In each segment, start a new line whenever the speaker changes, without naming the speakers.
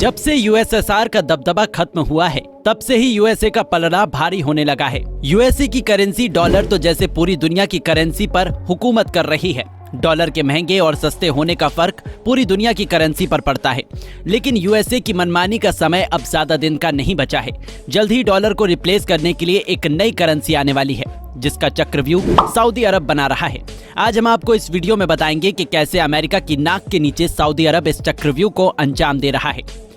जब से यूएसएसआर का दबदबा खत्म हुआ है तब से ही यूएसए का पलड़ा भारी होने लगा है। यूएसए की करेंसी डॉलर तो जैसे पूरी दुनिया की करेंसी पर हुकूमत कर रही है। डॉलर के महंगे और सस्ते होने का फर्क पूरी दुनिया की करेंसी पर पड़ता है। लेकिन यूएसए की मनमानी का समय अब ज्यादा दिन का नहीं बचा है। जल्द ही डॉलर को रिप्लेस करने के लिए एक नई करेंसी आने वाली है, जिसका चक्रव्यूह सऊदी अरब बना रहा है। आज हम आपको इस वीडियो में बताएंगे कि कैसे अमेरिका की नाक के नीचे सऊदी अरब इस चक्रव्यूह को अंजाम दे रहा है।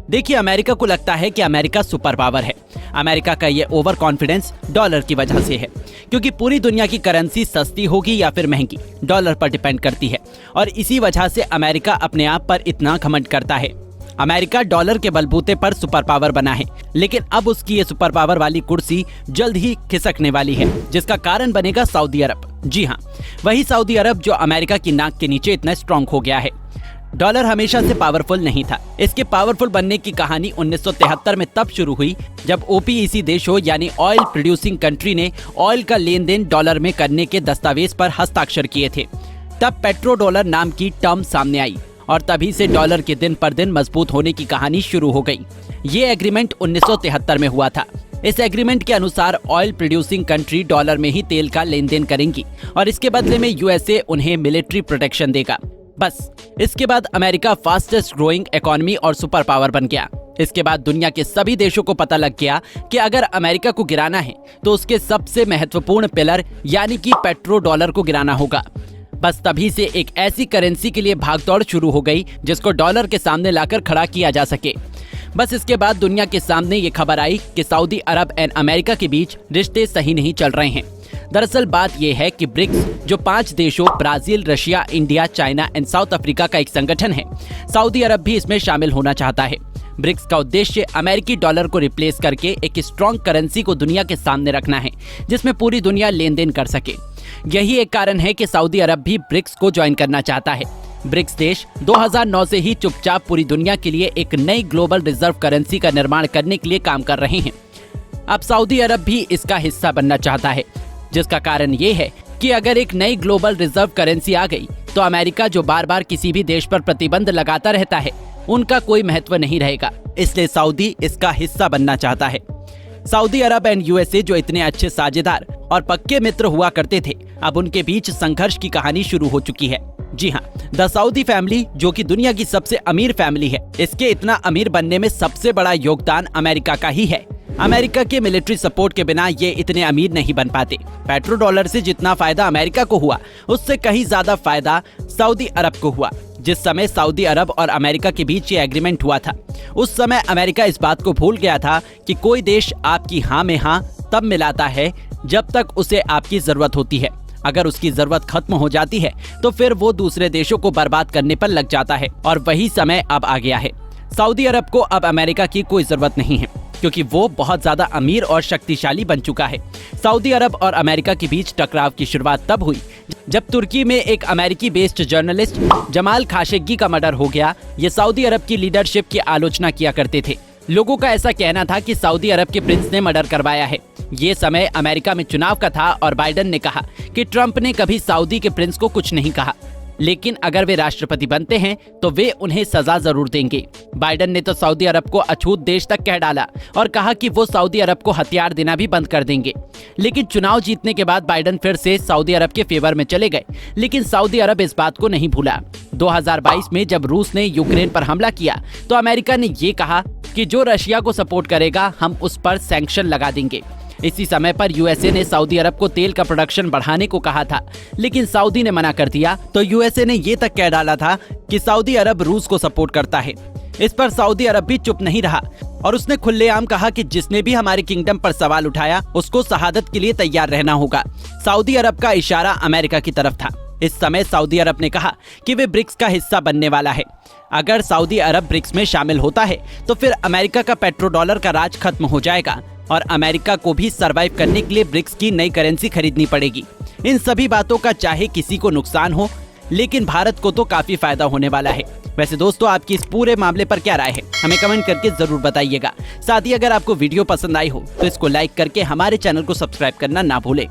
देखिए, अमेरिका को लगता है कि अमेरिका सुपर पावर है। अमेरिका का ये ओवर कॉन्फिडेंस डॉलर की वजह से है, क्योंकि पूरी दुनिया की करेंसी सस्ती होगी या फिर महंगी डॉलर पर डिपेंड करती है, और इसी वजह से अमेरिका अपने आप पर इतना घमंड करता है। अमेरिका डॉलर के बलबूते पर सुपर पावर बना है, लेकिन अब उसकी ये सुपर पावर वाली कुर्सी जल्द ही खिसकने वाली है, जिसका कारण बनेगा सऊदी अरब। जी हाँ, वही सऊदी अरब जो अमेरिका की नाक के नीचे इतना स्ट्रॉन्ग हो गया है। डॉलर हमेशा से पावरफुल नहीं था। इसके पावरफुल बनने की कहानी 1973 में तब शुरू हुई जब ओपीईसी देशों यानी ऑयल प्रोड्यूसिंग कंट्री ने ऑयल का लेन देन डॉलर में करने के दस्तावेज पर हस्ताक्षर किए थे। तब पेट्रो डॉलर नाम की टर्म सामने आई और तभी से डॉलर के दिन पर दिन मजबूत होने की कहानी शुरू हो गई। ये एग्रीमेंट 1973 में हुआ था। इस एग्रीमेंट के अनुसार ऑयल प्रोड्यूसिंग कंट्री डॉलर में ही तेल का लेन देन करेंगी और इसके बदले में यूएसए उन्हें मिलिट्री प्रोटेक्शन देगा। बस इसके बाद अमेरिका फास्टेस्ट ग्रोइंग इकोनॉमी और सुपर पावर बन गया। इसके बाद दुनिया के सभी देशों को पता लग गया कि अगर अमेरिका को गिराना है तो उसके सबसे महत्वपूर्ण पिलर यानी कि पेट्रो डॉलर को गिराना होगा। बस तभी से एक ऐसी करेंसी के लिए भागदौड़ शुरू हो गई जिसको डॉलर के सामने लाकर खड़ा किया जा सके। बस इसके बाद दुनिया के सामने ये खबर आई कि सऊदी अरब एंड अमेरिका के बीच रिश्ते सही नहीं चल रहे हैं। दरअसल बात यह है कि ब्रिक्स जो 5 देशों Brazil, Russia, India, China and south Africa का एक संगठन है, सऊदी अरब भी इसमें शामिल होना चाहता है। ब्रिक्स का उद्देश्य अमेरिकी डॉलर को रिप्लेस करके एक स्ट्रॉन्ग करेंसी को दुनिया के सामने रखना है, जिसमें पूरी दुनिया लेन देन कर सके। यही एक कारण है कि सऊदी अरब भी ब्रिक्स को ज्वाइन करना चाहता है। ब्रिक्स देश 2009 से ही चुपचाप पूरी दुनिया के लिए एक नई ग्लोबल रिजर्व करेंसी का निर्माण करने के लिए काम कर रहे हैं। अब सऊदी अरब भी इसका हिस्सा बनना चाहता है, जिसका कारण ये है कि अगर एक नई ग्लोबल रिजर्व करेंसी आ गई तो अमेरिका जो बार बार किसी भी देश पर प्रतिबंध लगाता रहता है, उनका कोई महत्व नहीं रहेगा। इसलिए सऊदी इसका हिस्सा बनना चाहता है। सऊदी अरब एंड यूएसए जो इतने अच्छे साझेदार और पक्के मित्र हुआ करते थे, अब उनके बीच संघर्ष की कहानी शुरू हो चुकी है। जी हाँ, द सऊदी फैमिली जो कि दुनिया की सबसे अमीर फैमिली है, इसके इतना अमीर बनने में सबसे बड़ा योगदान अमेरिका का ही है। अमेरिका के मिलिट्री सपोर्ट के बिना ये इतने अमीर नहीं बन पाते। पेट्रो डॉलर से जितना फायदा अमेरिका को हुआ, उससे कहीं ज्यादा फायदा सऊदी अरब को हुआ। जिस समय सऊदी अरब और अमेरिका के बीच ये एग्रीमेंट हुआ था, उस समय अमेरिका इस बात को भूल गया था कि कोई देश आपकी हाँ में हाँ तब मिलाता है जब तक उसे आपकी जरूरत होती है। अगर उसकी जरूरत खत्म हो जाती है तो फिर वो दूसरे देशों को बर्बाद करने पर लग जाता है, और वही समय अब आ गया है। सऊदी अरब को अब अमेरिका की कोई जरूरत नहीं है, क्योंकि वो बहुत ज्यादा अमीर और शक्तिशाली बन चुका है। सऊदी अरब और अमेरिका के बीच टकराव की शुरुआत तब हुई जब तुर्की में एक अमेरिकी बेस्ड जर्नलिस्ट जमाल खाशोगी का मर्डर हो गया। ये सऊदी अरब की लीडरशिप की आलोचना किया करते थे। लोगों का ऐसा कहना था कि सऊदी अरब के प्रिंस ने मर्डर करवाया है। ये समय अमेरिका में चुनाव का था और बाइडेन ने कहा कि ट्रंप ने कभी सऊदी के प्रिंस को कुछ नहीं कहा, लेकिन अगर वे राष्ट्रपति बनते हैं तो वे उन्हें सजा जरूर देंगे। बाइडेन ने तो सऊदी अरब को अछूत देश तक कह डाला और कहा कि वो सऊदी अरब को हथियार देना भी बंद कर देंगे। लेकिन चुनाव जीतने के बाद बाइडेन फिर से सऊदी अरब के फेवर में चले गए, लेकिन सऊदी अरब इस बात को नहीं भूला। 2022 में जब रूस ने यूक्रेन पर हमला किया तो अमेरिका ने ये कहा कि जो रशिया को सपोर्ट करेगा हम उस पर सैंक्शन लगा देंगे। इसी समय पर यूएसए ने सऊदी अरब को तेल का प्रोडक्शन बढ़ाने को कहा था, लेकिन सऊदी ने मना कर दिया। तो यूएसए ने ये तक कह डाला था कि सऊदी अरब रूस को सपोर्ट करता है। इस पर सऊदी अरब भी चुप नहीं रहा और उसने खुलेआम कहा कि जिसने भी हमारे किंगडम पर सवाल उठाया उसको शहादत के लिए तैयार रहना होगा। सऊदी अरब का इशारा अमेरिका की तरफ था। इस समय सऊदी अरब ने कहा कि वे ब्रिक्स का हिस्सा बनने वाला है। अगर सऊदी अरब ब्रिक्स में शामिल होता है तो फिर अमेरिका का पेट्रो डॉलर का राज खत्म हो जाएगा और अमेरिका को भी सरवाइव करने के लिए ब्रिक्स की नई करेंसी खरीदनी पड़ेगी। इन सभी बातों का चाहे किसी को नुकसान हो, लेकिन भारत को तो काफी फायदा होने वाला है। वैसे दोस्तों, आपकी इस पूरे मामले पर क्या राय है, हमें कमेंट करके जरूर बताइएगा। साथ ही अगर आपको वीडियो पसंद आई हो तो इसको लाइक करके हमारे चैनल को सब्सक्राइब करना ना भूलें।